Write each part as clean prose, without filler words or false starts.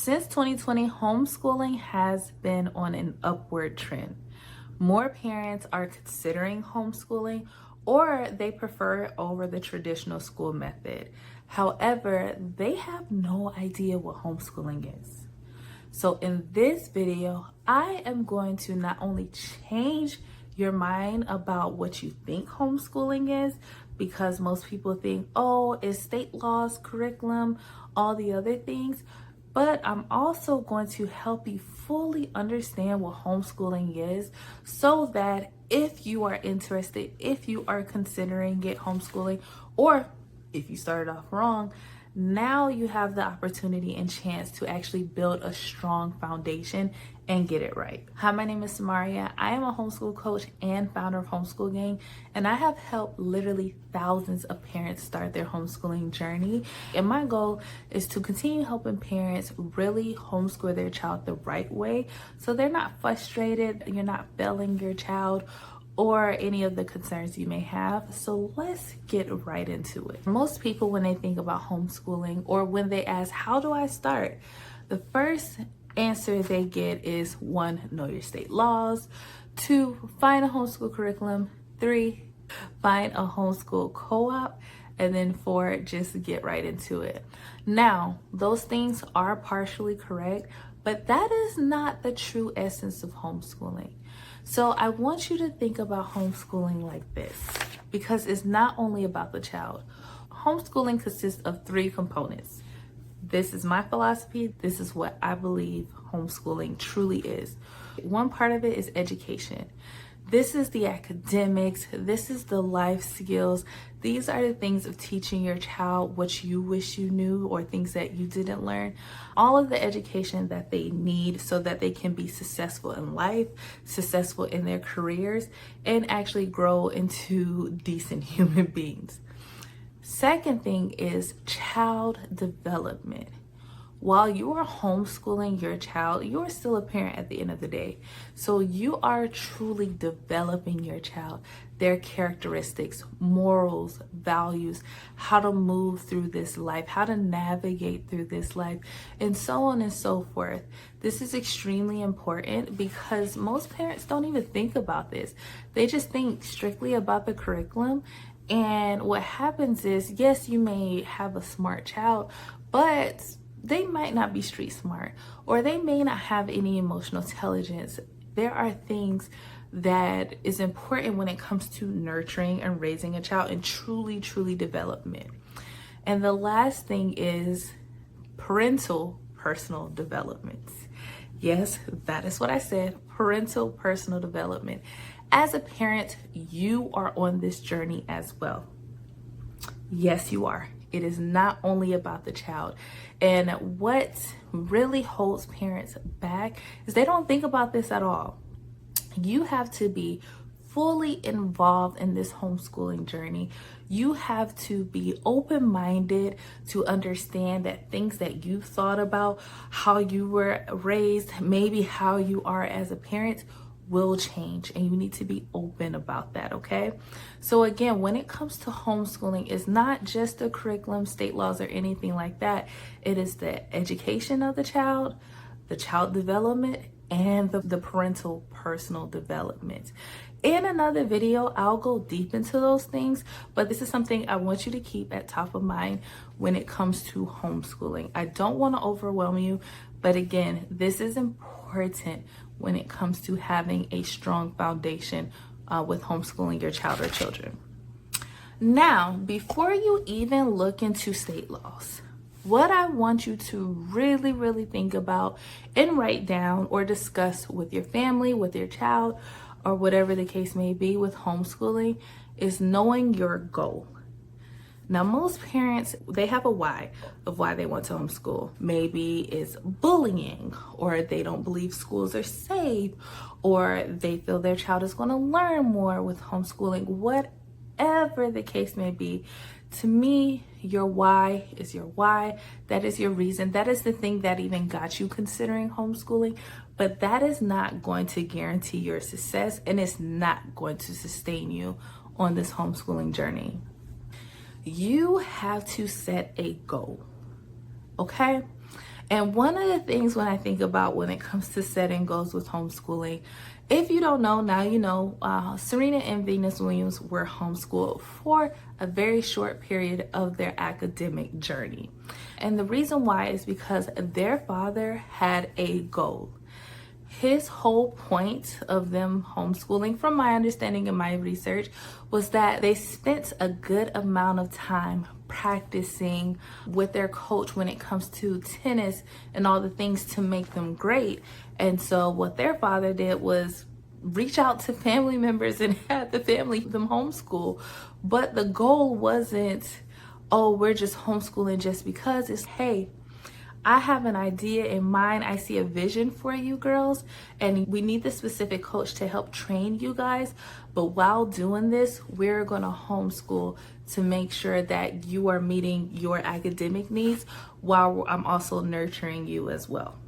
Since 2020, homeschooling has been on an upward trend. More parents are considering homeschooling or they prefer it over the traditional school method. However, they have no idea what homeschooling is. So in this video, I am going to not only change your mind about what you think homeschooling is, because most people think, oh, it's state laws, curriculum, all the other things, but I'm also going to help you fully understand what homeschooling is so that if you are interested, if you are considering it homeschooling, or if you started off wrong, now you have the opportunity and chance to actually build a strong foundation and get it right. Hi, my name is Samaria. I am a homeschool coach and founder of Homeschool Gang, and I have helped literally thousands of parents start their homeschooling journey. And my goal is to continue helping parents really homeschool their child the right way so they're not frustrated, you're not failing your child, or any of the concerns you may have. So let's get right into it. Most people, when they think about homeschooling or when they ask, how do I start? The first answer they get is 1, know your state laws. 2, find a homeschool curriculum. 3, find a homeschool co-op. And then 4, just get right into it. Now, those things are partially correct, but that is not the true essence of homeschooling. So I want you to think about homeschooling like this, because it's not only about the child. Homeschooling consists of 3 components. This is my philosophy. This is what I believe homeschooling truly is. One part of it is education. This is the academics. This is the life skills. These are the things of teaching your child what you wish you knew or things that you didn't learn. All of the education that they need so that they can be successful in life, successful in their careers, and actually grow into decent human beings. Second thing is child development. While you are homeschooling your child, you are still a parent at the end of the day. So you are truly developing your child, their characteristics, morals, values, how to move through this life, how to navigate through this life, and so on and so forth. This is extremely important because most parents don't even think about this. They just think strictly about the curriculum. And what happens is, yes, you may have a smart child, but they might not be street smart, or they may not have any emotional intelligence. There are things that is important when it comes to nurturing and raising a child and truly development. And the last thing is parental personal development. Yes, that is what I said, parental personal development. As a parent, you are on this journey as well. Yes, you are. It is not only about the child. And what really holds parents back is they don't think about this at all. You have to be fully involved in this homeschooling journey. You have to be open-minded to understand that things that you've thought about, how you were raised, maybe how you are as a parent, will change, and you need to be open about that, okay? So again, when it comes to homeschooling, it's not just the curriculum, state laws, or anything like that. It is the education of the child development, and the parental personal development. In another video, I'll go deep into those things, but this is something I want you to keep at top of mind when it comes to homeschooling. I don't want to overwhelm you, but again, this is important when it comes to having a strong foundation with homeschooling your child or children. Now, before you even look into state laws, what I want you to really think about and write down or discuss with your family, with your child, or whatever the case may be with homeschooling is knowing your goal. Now, most parents, they have a why of why they want to homeschool. Maybe it's bullying, or they don't believe schools are safe, or they feel their child is going to learn more with homeschooling. Whatever the case may be, to me, your why is your why. That is your reason. That is the thing that even got you considering homeschooling. But that is not going to guarantee your success, and it's not going to sustain you on this homeschooling journey. You have to set a goal, okay? And one of the things when I think about when it comes to setting goals with homeschooling, if you don't know, now you know, Serena and Venus Williams were homeschooled for a very short period of their academic journey. And the reason why is because their father had a goal. His whole point of them homeschooling, from my understanding and my research, was that they spent a good amount of time practicing with their coach when it comes to tennis and all the things to make them great. And so what their father did was reach out to family members and had the family them homeschool. But the goal wasn't, oh, we're just homeschooling just because. It's, hey, I have an idea in mind. I see a vision for you girls, and we need the specific coach to help train you guys. But while doing this, we're going to homeschool to make sure that you are meeting your academic needs while I'm also nurturing you as well.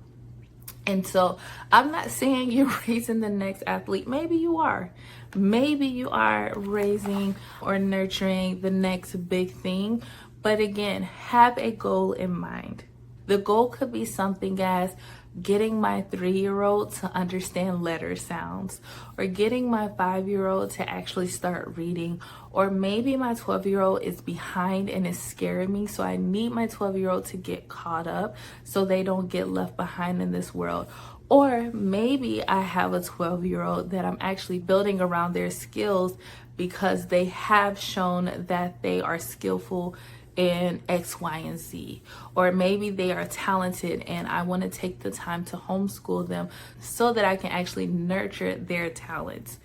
And so I'm not saying you're raising the next athlete. Maybe you are. Maybe you are raising or nurturing the next big thing. But again, have a goal in mind. The goal could be something as getting my 3-year-old to understand letter sounds, or getting my 5-year-old to actually start reading, or maybe my 12-year-old is behind and is scaring me, so I need my 12-year-old to get caught up so they don't get left behind in this world. Or maybe I have a 12-year-old that I'm actually building around their skills because they have shown that they are skillful in X, Y, and Z. Or maybe they are talented and I want to take the time to homeschool them so that I can actually nurture their talents.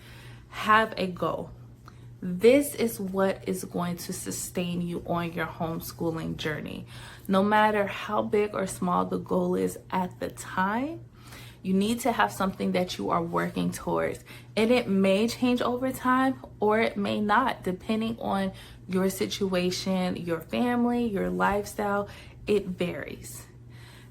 Have a goal. This is what is going to sustain you on your homeschooling journey. No matter how big or small the goal is at the time, you need to have something that you are working towards. And it may change over time or it may not, depending on your situation, your family, your lifestyle. It varies.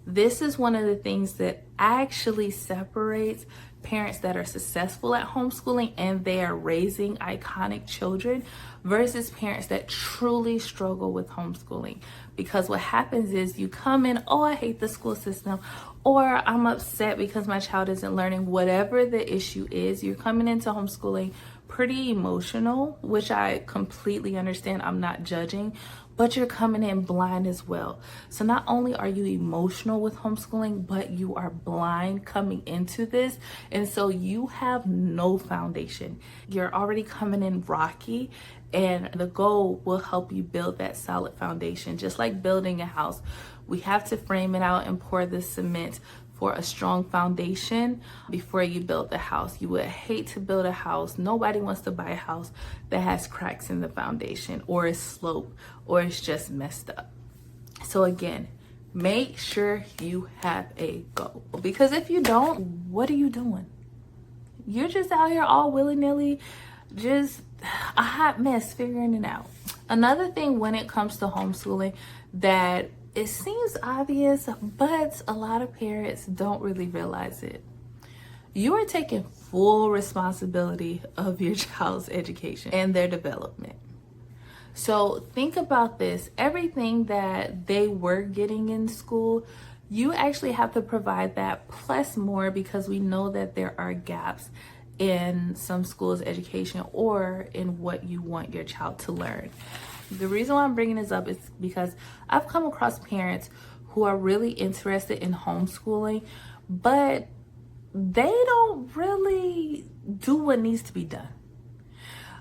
This is one of the things that actually separates parents that are successful at homeschooling and they are raising iconic children versus parents that truly struggle with homeschooling. Because what happens is you come in, oh, I hate the school system, or I'm upset because my child isn't learning. Whatever the issue is, you're coming into homeschooling pretty emotional, which I completely understand. I'm not judging, but you're coming in blind as well. So not only are you emotional with homeschooling, but you are blind coming into this. And so you have no foundation. You're already coming in rocky, and the goal will help you build that solid foundation. Just like building a house, we have to frame it out and pour the cement for a strong foundation before you build the house. You would hate to build a house. Nobody wants to buy a house that has cracks in the foundation or is sloped or is just messed up. So again, make sure you have a goal, because if you don't, what are you doing? You're just out here all willy-nilly, just a hot mess figuring it out. Another thing when it comes to homeschooling that it seems obvious, but a lot of parents don't really realize it. You are taking full responsibility of your child's education and their development. So think about this. Everything that they were getting in school, you actually have to provide that plus more, because we know that there are gaps in some schools' education or in what you want your child to learn. The reason why I'm bringing this up is because I've come across parents who are really interested in homeschooling, but they don't really do what needs to be done.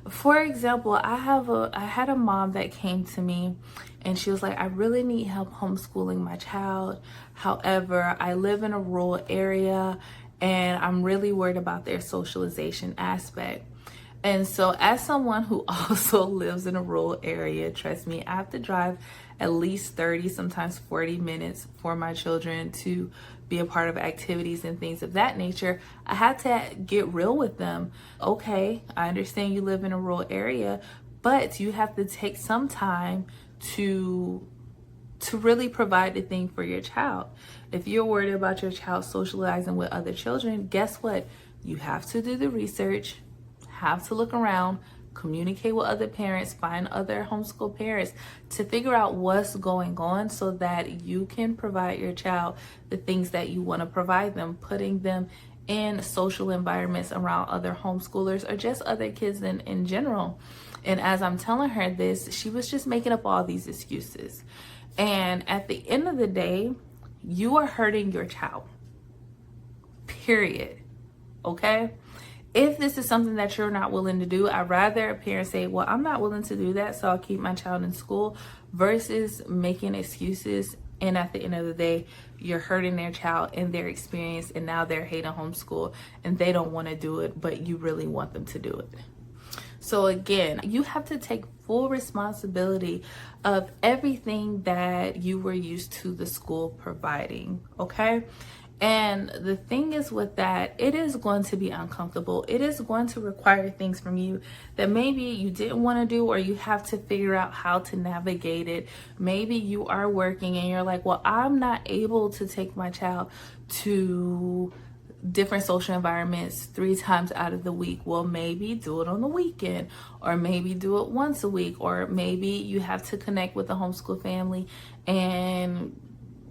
For example, I had a mom that came to me and she was like, I really need help homeschooling my child. However, I live in a rural area and I'm really worried about their socialization aspect. And so as someone who also lives in a rural area, trust me, I have to drive at least 30, sometimes 40 minutes for my children to be a part of activities and things of that nature. I had to get real with them. Okay, I understand you live in a rural area, but you have to take some time to really provide the thing for your child. If you're worried about your child socializing with other children, guess what? You have to do the research, have to look around, communicate with other parents, find other homeschool parents to figure out what's going on so that you can provide your child the things that you want to provide them, putting them in social environments around other homeschoolers or just other kids in general. And as I'm telling her this, she was just making up all these excuses. And at the end of the day, you are hurting your child. Period. Okay? If this is something that you're not willing to do, I'd rather a parent say, well, I'm not willing to do that, so I'll keep my child in school, versus making excuses. And at the end of the day, you're hurting their child and their experience, and now they're hating homeschool and they don't want to do it, but you really want them to do it. So again, you have to take full responsibility of everything that you were used to the school providing, okay? And the thing is with that, it is going to be uncomfortable. It is going to require things from you that maybe you didn't want to do, or you have to figure out how to navigate it. Maybe you are working and you're like, well, I'm not able to take my child to different social environments 3 times out of the week. Well, maybe do it on the weekend, or maybe do it once a week, or maybe you have to connect with the homeschool family and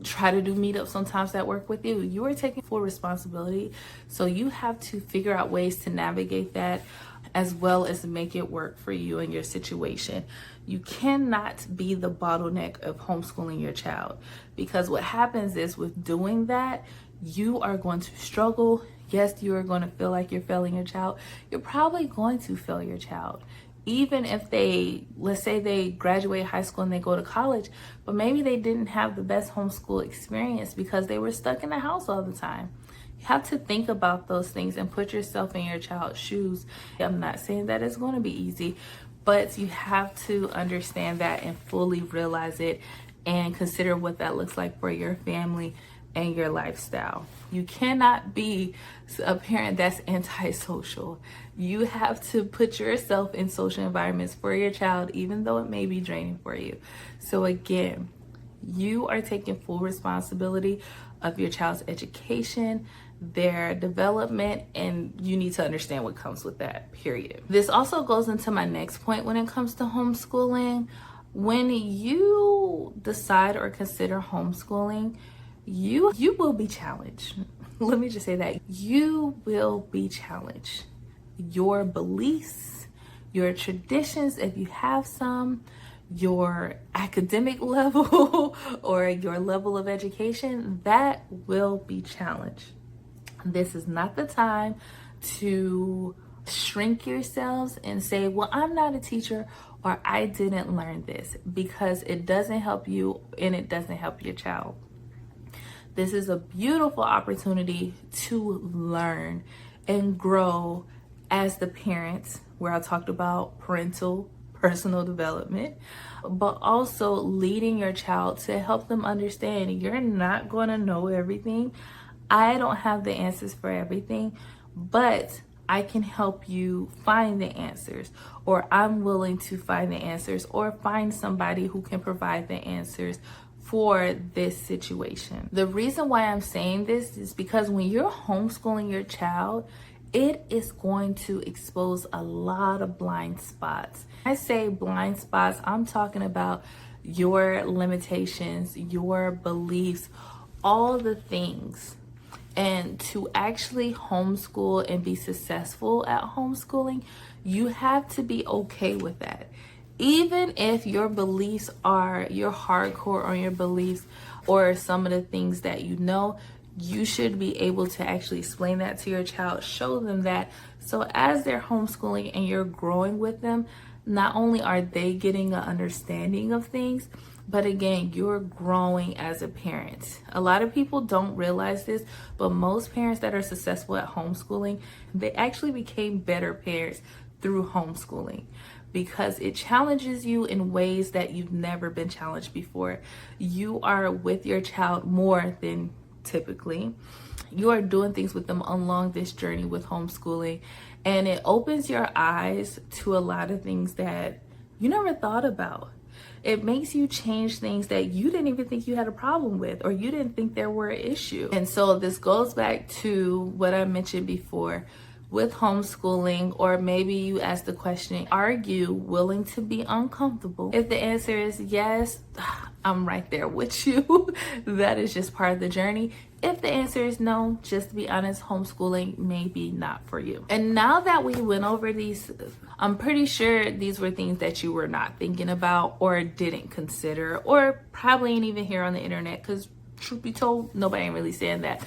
try to do meetups sometimes that work with you. You are taking full responsibility, so you have to figure out ways to navigate that as well as make it work for you and your situation. You cannot be the bottleneck of homeschooling your child, because what happens is with doing that, you are going to struggle. Yes, you are going to feel like you're failing your child. You're probably going to fail your child. Even if they, let's say they graduate high school and they go to college, but maybe they didn't have the best homeschool experience because they were stuck in the house all the time. You have to think about those things and put yourself in your child's shoes. I'm not saying that it's going to be easy, but you have to understand that and fully realize it and consider what that looks like for your family and your lifestyle. You cannot be a parent that's antisocial. You have to put yourself in social environments for your child, even though it may be draining for you. So again, you are taking full responsibility of your child's education, their development, and you need to understand what comes with that, period. This also goes into my next point when it comes to homeschooling. When you decide or consider homeschooling, you will be challenged. Let me just say that. You will be challenged. Your beliefs, your traditions, if you have some, your academic level or your level of education, that will be challenged. This is not the time to shrink yourselves and say, well, I'm not a teacher, or I didn't learn this, because it doesn't help you and it doesn't help your child. This is a beautiful opportunity to learn and grow as the parents, where I talked about parental personal development, but also leading your child to help them understand you're not going to know everything. I don't have the answers for everything, but I can help you find the answers, or I'm willing to find the answers, or find somebody who can provide the answers for this situation. The reason why I'm saying this is because when you're homeschooling your child, it is going to expose a lot of blind spots. I say blind spots, I'm talking about your limitations, your beliefs, all the things. And to actually homeschool and be successful at homeschooling, you have to be okay with that. Even if your beliefs are, you're hardcore on your beliefs or some of the things that you know, you should be able to actually explain that to your child, show them that. So as they're homeschooling and you're growing with them, not only are they getting an understanding of things, but again, you're growing as a parent. A lot of people don't realize this, but most parents that are successful at homeschooling, they actually became better parents through homeschooling, because it challenges you in ways that you've never been challenged before. You are with your child more than typically. You are doing things with them along this journey with homeschooling, and it opens your eyes to a lot of things that you never thought about. It makes you change things that you didn't even think you had a problem with, or you didn't think there were an issue. And so this goes back to what I mentioned before. with homeschooling, or maybe you ask the question, are you willing to be uncomfortable? If the answer is yes, I'm right there with you. That is just part of the journey. If the answer is no, just to be honest, homeschooling may be not for you. And now that we went over these, I'm pretty sure these were things that you were not thinking about or didn't consider, or probably ain't even here on the internet, because truth be told, nobody ain't really saying that.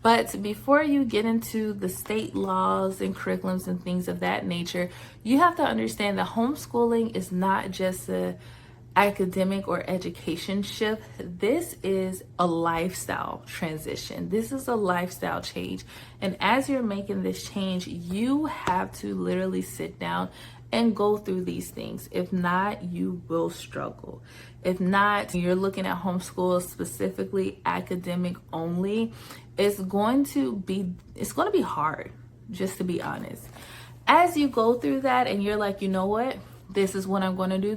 But before you get into the state laws and curriculums and things of that nature, you have to understand that homeschooling is not just a academic or education shift. This is a lifestyle transition. This is a lifestyle change. And as you're making this change, you have to literally sit down and go through these things. If not, you will struggle. If not, you're looking at homeschool specifically academic only, it's going to be hard, just to be honest. As you go through that and you're like, you know what? This is what I'm going to do.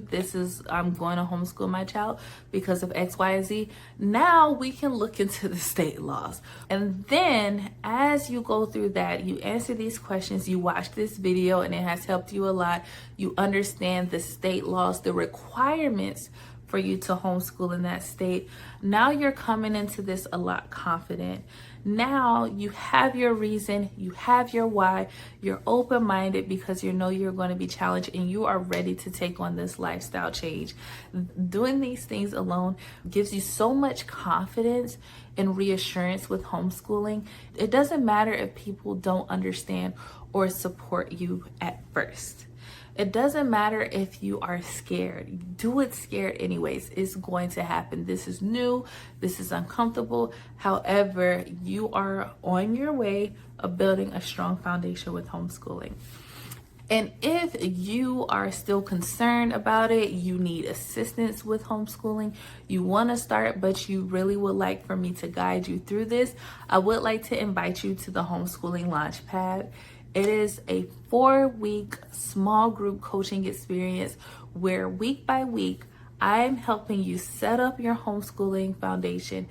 I'm going to homeschool my child because of X, Y, and Z. Now we can look into the state laws. And then as you go through that, you answer these questions, you watch this video and it has helped you a lot. You understand the state laws, the requirements for you to homeschool in that state. Now you're coming into this a lot confident. Now you have your reason, you have your why, you're open-minded because you know you're going to be challenged and you are ready to take on this lifestyle change. Doing these things alone gives you so much confidence and reassurance with homeschooling. It doesn't matter if people don't understand or support you at first. It doesn't matter if you are scared. Do it scared anyways. It's going to happen. This is new. This is uncomfortable. However, you are on your way of building a strong foundation with homeschooling. And if you are still concerned about it, you need assistance with homeschooling, you want to start, but you really would like for me to guide you through this, I would like to invite you to the Homeschooling Launchpad. It is a 4-week small group coaching experience where week by week, I'm helping you set up your homeschooling foundation,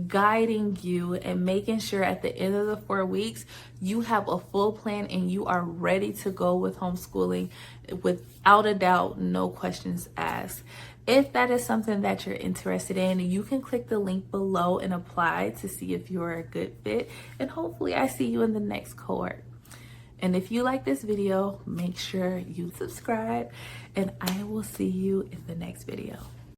guiding you and making sure at the end of the 4 weeks, you have a full plan and you are ready to go with homeschooling without a doubt, no questions asked. If that is something that you're interested in, you can click the link below and apply to see if you're a good fit. And hopefully I see you in the next cohort. And if you like this video, make sure you subscribe and I will see you in the next video.